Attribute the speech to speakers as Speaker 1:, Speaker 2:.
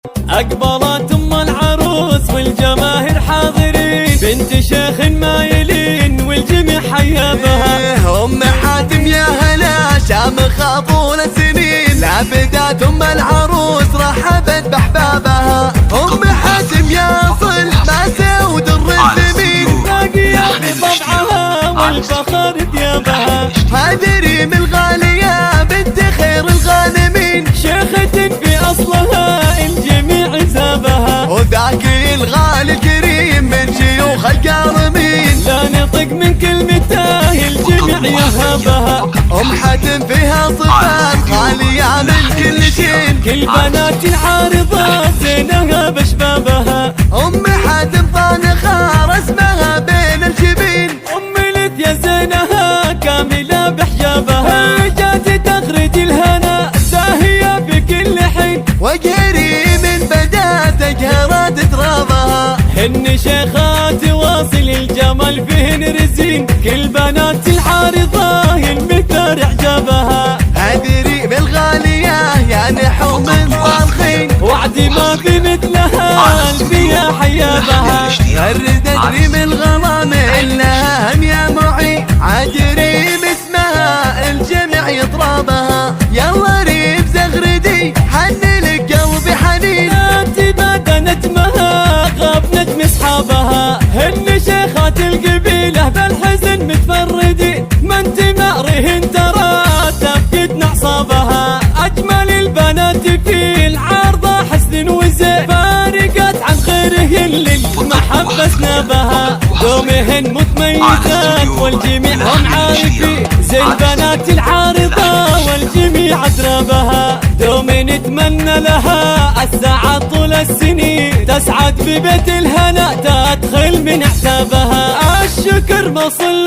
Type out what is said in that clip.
Speaker 1: أقبلت أم العروس والجماهير حاضرين، بنت شيخ مايلين والجميع حيا بها.
Speaker 2: أم حاتم يا هلا شامخة طول السنين، لابدات أم العروس رحبت بأحبابها. أم حاتم يا صل ماسة ودر الثمين،
Speaker 1: باقية بطبعها والفخر ثيابها.
Speaker 2: هذه ريم الغالية بنت خير الغانمين،
Speaker 1: شيخة في أصلها الجميع زابها.
Speaker 2: وذاك الغالي الكريم من شيوخ القارمين،
Speaker 1: لا نطق من كلمته الجميع يهابها.
Speaker 2: أم حاتم فيها صفات خالية من كل شين،
Speaker 1: كل بنات العارضة زينها بشبابها.
Speaker 2: أم حاتم طانخة رسمها بين الجبين،
Speaker 1: أم لثيا زينها كاملة بحجابها. جات تخرج الهنا زاهية في كل حين،
Speaker 2: وجهري من بدات تجهرات ترابها.
Speaker 1: هن شيخات واصل الجمال فيهن رزين، كل بنات العارضة المثار اعجابها.
Speaker 2: هذه ريم الغالية يا نحو من طالخين،
Speaker 1: وعدي ما في مثلها الفيا حيابها.
Speaker 2: غردت ريم الغرام إلها هم يا معي، عاد ريم اسمها الجميع يطرابها. يلا ريم زغردي حن لك قلبي حنين،
Speaker 1: تبادى نجمها غاب نجم اصحابها. هن شيخات القبيلة بالحزن متفردين، ما انت مارهن ترى تفقد اعصابها. اجمل البنات في العارضة حسن وزين، فارقت عن غيرهن للمحبة سنابها. دومهن متميزات والجميع هم عارفين، زي البنات العارضة والجميع أدرابها. دوم نتمنى لها السعادة طول السنين، تسعد في بيت الهنا تدخل من اعتابها. الشكر موصل